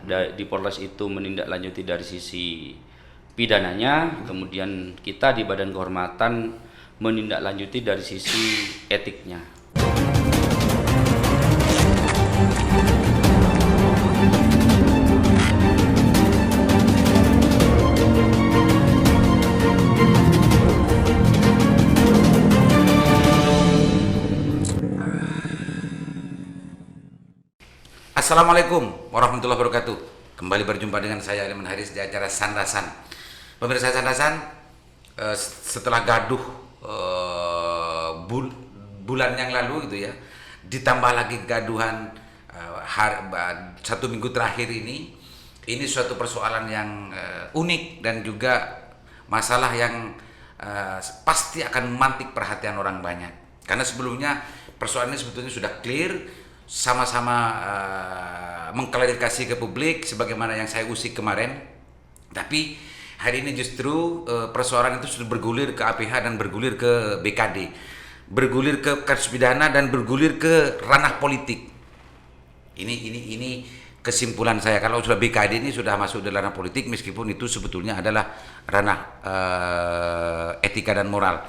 di Polres itu menindaklanjuti dari sisi pidananya, kemudian kita di Badan Kehormatan menindaklanjuti dari sisi etiknya. Assalamualaikum warahmatullahi wabarakatuh. Kembali berjumpa dengan saya Aliman Haris di acara Sandasan. Pemirsa Sandasan, setelah gaduh bulan yang lalu gitu ya, ditambah lagi gaduhan satu minggu terakhir ini suatu persoalan yang unik dan juga masalah yang pasti akan memantik perhatian orang banyak. Karena sebelumnya persoalan ini sebetulnya sudah clear, sama-sama mengklarifikasi ke publik sebagaimana yang saya usik kemarin. Tapi hari ini justru persoalan itu sudah bergulir ke APH dan bergulir ke BKD, bergulir ke kasus pidana dan bergulir ke ranah politik. Ini kesimpulan saya, kalau sudah BKD ini sudah masuk di ranah politik, meskipun itu sebetulnya adalah ranah etika dan moral.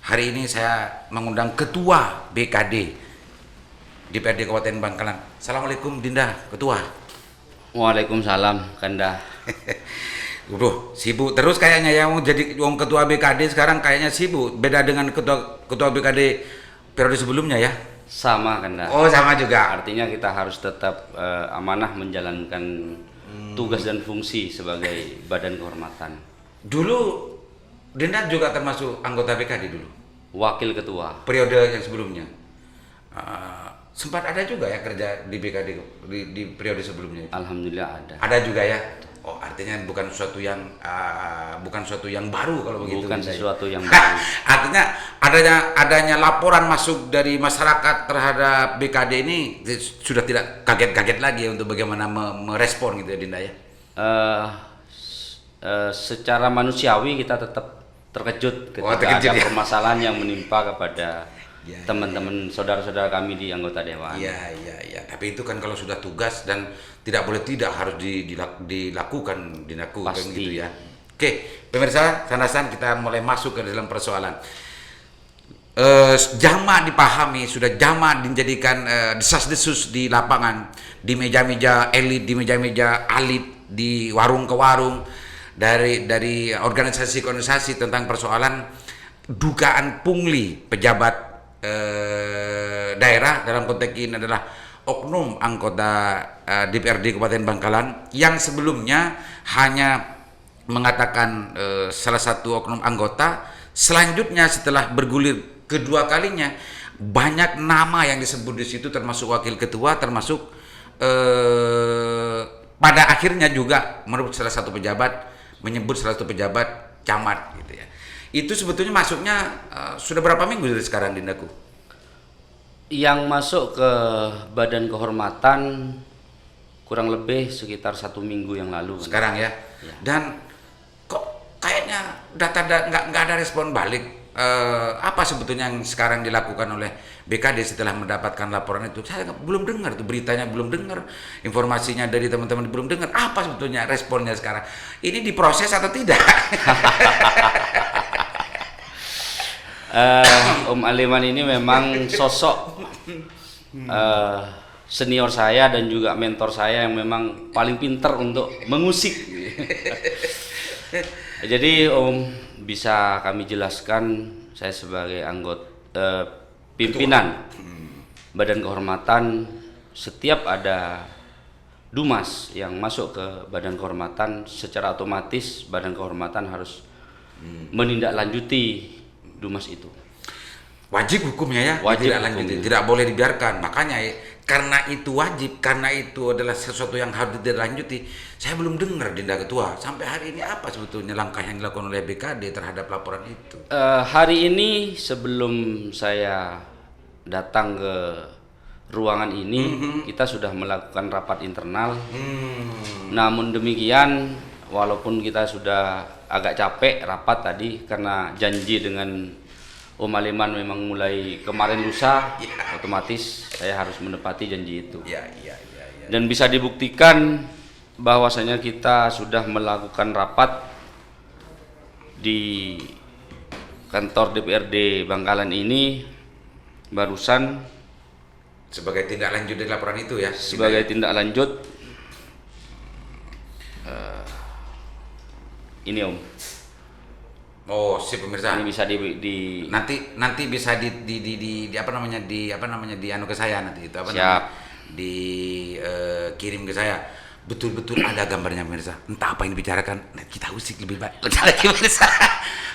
Hari ini saya mengundang Ketua BKD DPRD Kabupaten Bangkalan. Assalamualaikum Dinda, Ketua. Waalaikumsalam, Kanda. Bro, sibuk terus kayaknya ya, mau jadi Ketua BKD sekarang kayaknya sibuk. Beda dengan Ketua BKD periode sebelumnya ya? Sama, Kanda. Oh, sama juga. Artinya kita harus tetap amanah menjalankan tugas dan fungsi sebagai Badan Kehormatan. Dulu Dinda juga termasuk anggota BKD dulu? Wakil Ketua. Periode yang sebelumnya? Sempat ada juga ya kerja di BKD di periode sebelumnya itu? Alhamdulillah ada. Ada juga ya. Oh, artinya bukan sesuatu yang baru kalau begitu. Bukan sesuatu yang baru. Artinya adanya laporan masuk dari masyarakat terhadap BKD ini sudah tidak kaget-kaget lagi ya untuk bagaimana merespon gitu ya Dinda ya. Secara manusiawi kita tetap terkejut ketika ada permasalahan yang menimpa kepada teman-teman saudara-saudara kami di anggota dewan. Iya. Tapi itu kan kalau sudah tugas dan tidak boleh tidak harus dilakukan gitu ya. Oke, pemirsa Sandasan, kita mulai masuk ke dalam persoalan. Jamak dipahami, sudah jamak dijadikan desas-desus di lapangan, di meja-meja elit, di meja-meja alit, di warung ke warung, dari organisasi-organisasi tentang persoalan dugaan pungli pejabat daerah, dalam konteks ini adalah oknum anggota DPRD Kabupaten Bangkalan yang sebelumnya hanya mengatakan salah satu oknum anggota. Selanjutnya setelah bergulir kedua kalinya, banyak nama yang disebut di situ, termasuk wakil ketua, termasuk pada akhirnya juga menurut salah satu pejabat menyebut salah satu pejabat camat gitu ya. Itu sebetulnya masuknya sudah berapa minggu dari sekarang, Dindaku? Yang masuk ke Badan Kehormatan kurang lebih sekitar 1 minggu yang lalu. Sekarang ya? Dan kok kayaknya nggak ada respon balik. Apa sebetulnya yang sekarang dilakukan oleh BKD setelah mendapatkan laporan itu? Saya belum dengar tuh beritanya, belum dengar informasinya dari teman-teman, belum dengar. Apa sebetulnya responnya sekarang? Ini diproses atau tidak? Om Aliman ini memang sosok senior saya dan juga mentor saya yang memang paling pinter untuk mengusik. Jadi Om, bisa kami jelaskan, saya sebagai anggota pimpinan Badan Kehormatan, setiap ada Dumas yang masuk ke Badan Kehormatan, secara otomatis Badan Kehormatan harus menindaklanjuti Dumas itu. Wajib hukumnya ya, wajib hukumnya. Tidak boleh dibiarkan. Makanya karena itu wajib, karena itu adalah sesuatu yang harus ditindaklanjuti. Saya belum dengar, Dinda Ketua, sampai hari ini apa sebetulnya langkah yang dilakukan oleh BKD terhadap laporan itu? Hari ini sebelum saya datang ke ruangan ini, kita sudah melakukan rapat internal. Namun demikian, walaupun kita sudah agak capek rapat tadi karena janji dengan Om Aliman memang mulai kemarin lusa, otomatis saya harus menepati janji itu. Dan bisa dibuktikan bahwasanya kita sudah melakukan rapat di kantor DPRD Bangkalan ini barusan Sebagai tindak lanjut dari laporan itu ya. sebagai tindak lanjut ini Om. Oh, si pemirsa. Ini bisa Nanti bisa di anu ke saya nanti itu Siap. kirim ke saya. Betul-betul ada gambarnya pemirsa. Entah apa yang dibicarakan, kita usik lebih baik. Lagi pemirsa.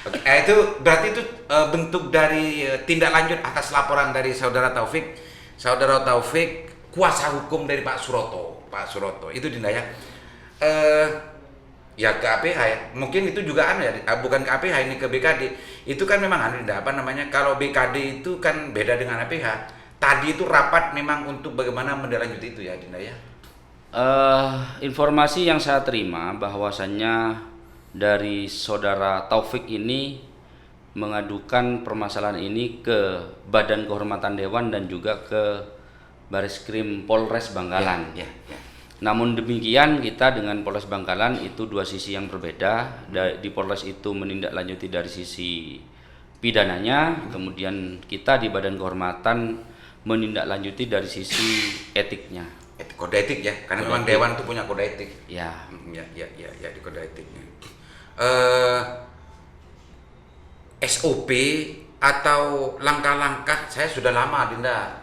Oke, itu berarti itu bentuk dari tindak lanjut atas laporan dari Saudara Taufik. Saudara Taufik kuasa hukum dari Pak Suroto. Pak Suroto itu Dinda ya. Ya ke APH ya, mungkin itu juga anu ya, bukan ke APH, ini ke BKD. Itu kan memang anu Dinda, kalau BKD itu kan beda dengan APH. Tadi itu rapat memang untuk bagaimana menindaklanjuti itu ya Dinda ya. Informasi yang saya terima bahwasannya dari saudara Taufik ini mengadukan permasalahan ini ke Badan Kehormatan Dewan dan juga ke Bareskrim Polres Bangkalan. Ya. Namun demikian kita dengan Polres Bangkalan itu dua sisi yang berbeda. Di Polres itu menindaklanjuti dari sisi pidananya, kemudian kita di Badan Kehormatan menindaklanjuti dari sisi etiknya. Kode etik ya, karena Kode memang etik. Dewan itu punya kode etik. Ya. Ya di kode etiknya. SOP atau langkah-langkah, saya sudah lama Dinda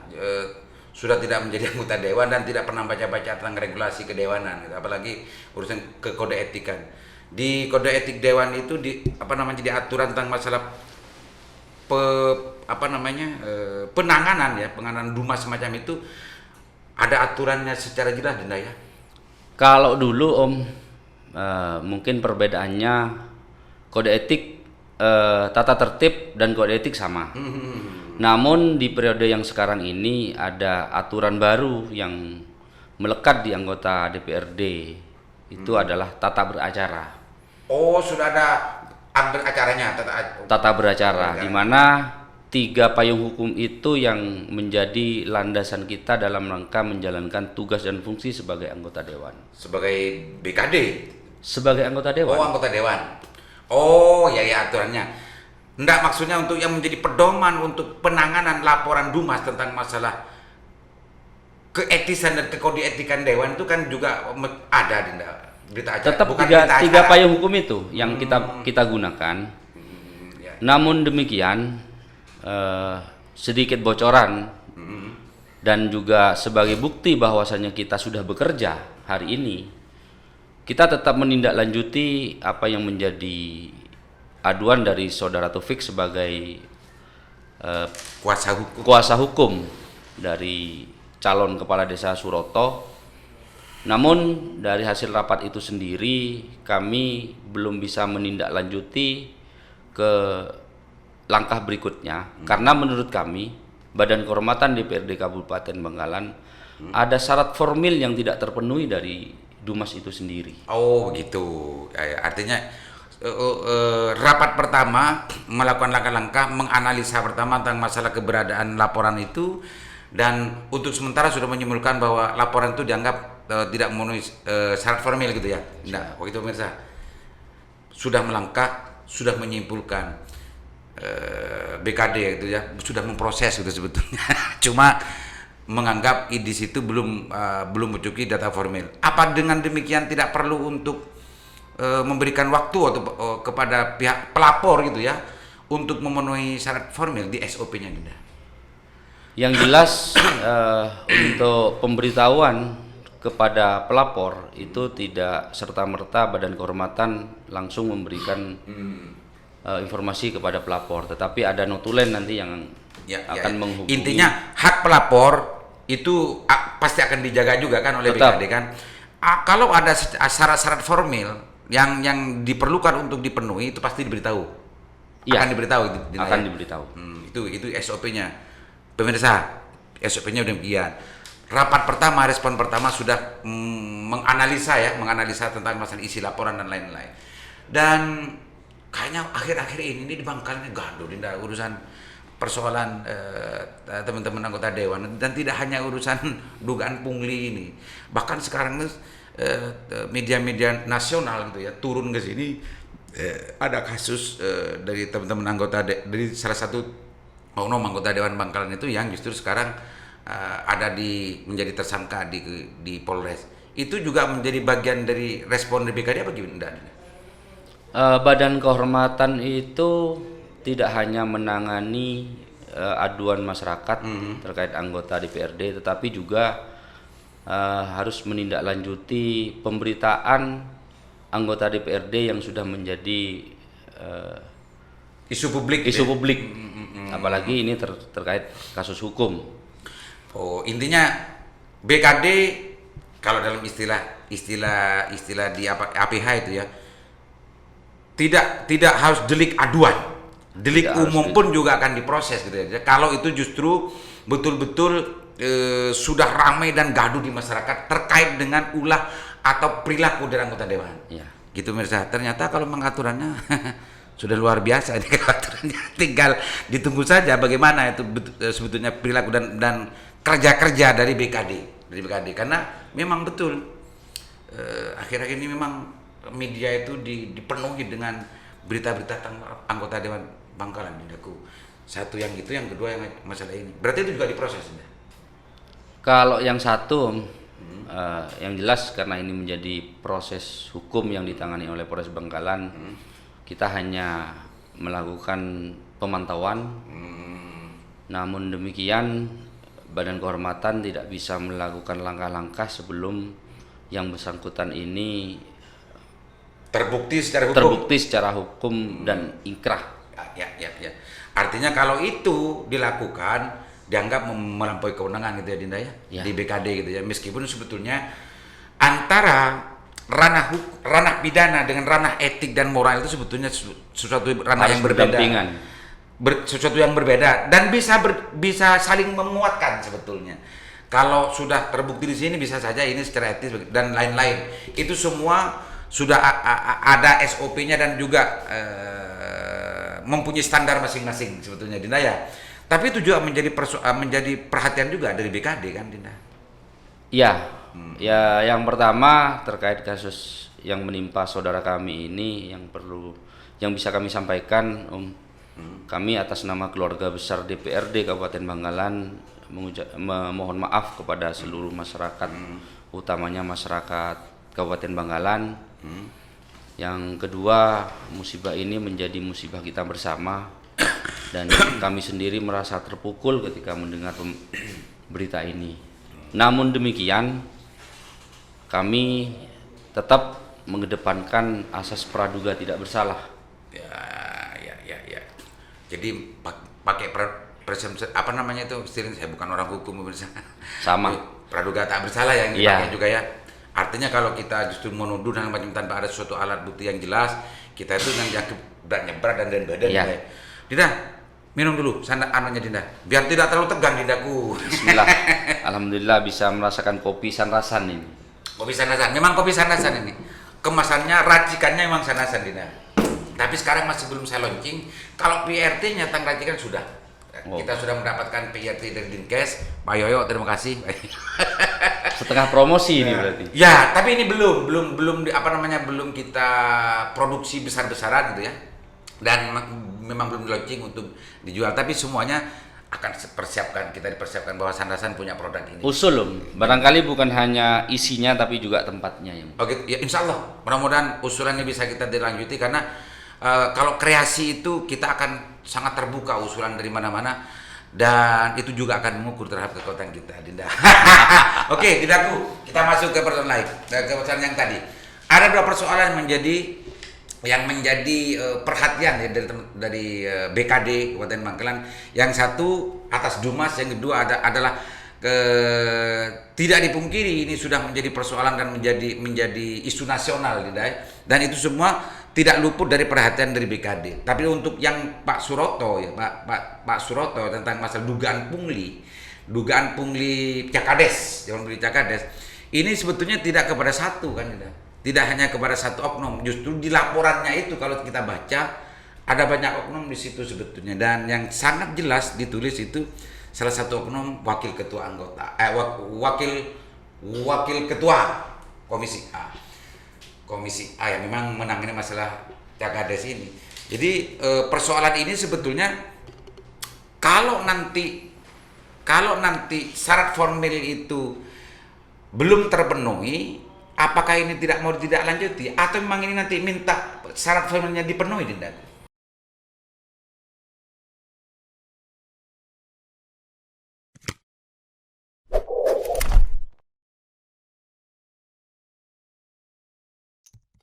sudah tidak menjadi anggota dewan dan tidak pernah baca-baca tentang regulasi kedewanan gitu. Apalagi urusan ke kode etik kan. Di kode etik dewan itu di aturan tentang masalah penanganan dumas semacam itu ada aturannya secara jelas Dinda ya. Kalau dulu Om, mungkin perbedaannya kode etik, tata tertib dan kode etik sama. Namun di periode yang sekarang ini ada aturan baru yang melekat di anggota DPRD, itu adalah tata beracara. Oh, sudah ada acaranya Tata beracara, di mana 3 payung hukum itu yang menjadi landasan kita dalam rangka menjalankan tugas dan fungsi sebagai anggota dewan. sebagai BKD. Sebagai anggota dewan. Oh, anggota dewan. Oh, ya aturannya. Enggak, maksudnya untuk yang menjadi pedoman untuk penanganan laporan Dumas tentang masalah keetisan dan kekodeetikan dewan itu kan juga ada Dinda. Berita acara. Tetap Bukan tiga payung hukum itu yang kita gunakan. Ya. Namun demikian sedikit bocoran dan juga sebagai bukti bahwasannya kita sudah bekerja hari ini, kita tetap menindaklanjuti apa yang menjadi aduan dari saudara Taufik sebagai kuasa hukum dari calon kepala desa Suroto. Namun dari hasil rapat itu sendiri kami belum bisa menindaklanjuti ke langkah berikutnya karena menurut kami Badan Kehormatan DPRD Kabupaten Bangkalan ada syarat formil yang tidak terpenuhi dari Dumas itu sendiri. Oh, begitu. Artinya rapat pertama melakukan langkah-langkah menganalisa pertama tentang masalah keberadaan laporan itu, dan untuk sementara sudah menyimpulkan bahwa laporan itu dianggap tidak memenuhi syarat formil gitu ya. Nah, begitu pemirsa. Sudah melangkah, sudah menyimpulkan BKD itu ya, sudah memproses gitu sebetulnya. Cuma menganggap di situ belum mencukupi data formil. Apa dengan demikian tidak perlu untuk memberikan waktu atau kepada pihak pelapor gitu ya untuk memenuhi syarat formil di SOP-nya Dinda? Yang jelas untuk pemberitahuan kepada pelapor itu tidak serta-merta Badan Kehormatan langsung memberikan informasi kepada pelapor, tetapi ada notulen nanti yang akan menghubungi. Intinya hak pelapor itu pasti akan dijaga juga kan oleh Tetap. BKD kan. Kalau ada syarat-syarat formil yang diperlukan untuk dipenuhi itu pasti diberitahu. Iya. Akan diberitahu. Akan diberitahu. Itu SOP-nya. Pemirsa, SOP-nya demikian. Rapat pertama, respon pertama sudah menganalisa tentang masalah isi laporan dan lain-lain. Dan kayaknya akhir-akhir ini di Bangkalan gaduh Dinda urusan persoalan teman-teman anggota dewan, dan tidak hanya urusan dugaan pungli ini. Bahkan sekarang media-media nasional gitu ya turun ke sini, ada kasus dari teman-teman anggota dari salah satu oknum anggota Dewan Bangkalan itu yang justru sekarang menjadi tersangka di Polres. Itu juga menjadi bagian dari respon dari BKD apa gimana? Badan Kehormatan itu tidak hanya menangani aduan masyarakat terkait anggota DPRD, tetapi juga harus menindaklanjuti pemberitaan anggota DPRD yang sudah menjadi isu publik. Apalagi ini terkait kasus hukum. Oh, intinya BKD kalau dalam istilah di APH itu ya tidak harus delik aduan, delik umum pun juga akan diproses gitu ya. Kalau itu justru betul-betul sudah ramai dan gaduh di masyarakat terkait dengan ulah atau perilaku dari anggota dewan. Ya. Gitu Mirza. Ternyata kalau mengaturannya sudah luar biasa ini aturannya. Tinggal ditunggu saja bagaimana itu sebetulnya perilaku dan kerja-kerja dari BKD karena memang betul akhir-akhir ini memang media itu dipenuhi dengan berita-berita tentang anggota Dewan Bangkalan. Satu yang itu, yang kedua yang masalah ini. Berarti itu juga diproses ya? Kalau yang satu yang jelas karena ini menjadi proses hukum yang ditangani oleh Polres Bangkalan, kita hanya melakukan pemantauan. Namun demikian Badan Kehormatan tidak bisa melakukan langkah-langkah sebelum yang bersangkutan ini terbukti secara hukum dan inkrah. Ya. Artinya kalau itu dilakukan dianggap melampaui kewenangan gitu ya Dinda ya. Di BKD gitu ya. Meskipun sebetulnya antara ranah pidana dengan ranah etik dan moral itu sebetulnya sesuatu ranah yang berbeda. Sesuatu yang berbeda dan bisa saling menguatkan sebetulnya. Kalau sudah terbukti di sini bisa saja ini secara etis dan lain-lain. Itu semua sudah ada SOP-nya dan juga mempunyai standar masing-masing sebetulnya Dinda ya. Tapi itu juga menjadi perhatian juga dari BKD kan Dinda. Ya, yang pertama terkait kasus yang menimpa saudara kami ini yang bisa kami sampaikan kami atas nama keluarga besar DPRD Kabupaten Bangkalan memohon maaf kepada seluruh masyarakat, utamanya masyarakat Kabupaten Bangkalan. Yang kedua, musibah ini menjadi musibah kita bersama dan kami sendiri merasa terpukul ketika mendengar berita ini. Namun demikian, kami tetap mengedepankan asas praduga tidak bersalah. Ya. Jadi pakai apa namanya itu istilah, saya bukan orang hukum sama praduga tak bersalah yang dipakai juga ya. Artinya kalau kita justru menuduh dan macam tanpa ada suatu alat bukti yang jelas, kita itu nanti beratnya berat dan badan. Ya. Dinda, minum dulu anunya Dinda, biar tidak terlalu tegang Dindaku. Bismillah. Alhamdulillah bisa merasakan kopi Sanrasan ini. Kopi Sanrasan, memang kopi Sanrasan ini. Kemasannya, racikannya memang Sanrasan Dinda. Tapi sekarang masih belum saya launching. Kalau PRT nyata racikan sudah. Kita sudah mendapatkan PRT dari Dinkes. Pak Yoyo, terima kasih. Setengah promosi ini berarti. Ya, tapi ini belum kita produksi besar-besaran gitu ya. Dan memang belum launching untuk dijual. Tapi semuanya akan kita dipersiapkan bahwa Sanrasan punya produk ini. Usul, barangkali bukan hanya isinya tapi juga tempatnya yang. Oke, ya insya Allah. Mudah-mudahan usulannya bisa kita dilanjuti karena kalau kreasi itu kita akan sangat terbuka usulan dari mana-mana dan itu juga akan mengukur terhadap kekuatan kita, Dinda. Oke, Dindaku, kita masuk ke persoalan lain. Ke persoalan yang tadi. Ada dua persoalan yang menjadi perhatian ya dari BKD Kabupaten Bangkalan. Yang satu atas Dumas, yang kedua adalah tidak dipungkiri ini sudah menjadi persoalan dan menjadi isu nasional, Dinda. Dan itu semua tidak luput dari perhatian dari BKD. Tapi untuk yang Pak Suroto ya, Pak Suroto tentang masalah dugaan pungli Cakades, ini sebetulnya tidak kepada satu kan, tidak hanya kepada satu oknum. Justru di laporannya itu kalau kita baca ada banyak oknum di situ sebetulnya, dan yang sangat jelas ditulis itu salah satu oknum wakil ketua Komisi A. Komisi A yang memang menangani masalah Cagades ini. Jadi persoalan ini sebetulnya kalau nanti syarat formil itu belum terpenuhi, apakah ini tidak mau ditindaklanjuti atau memang ini nanti minta syarat formilnya dipenuhi, Dinda?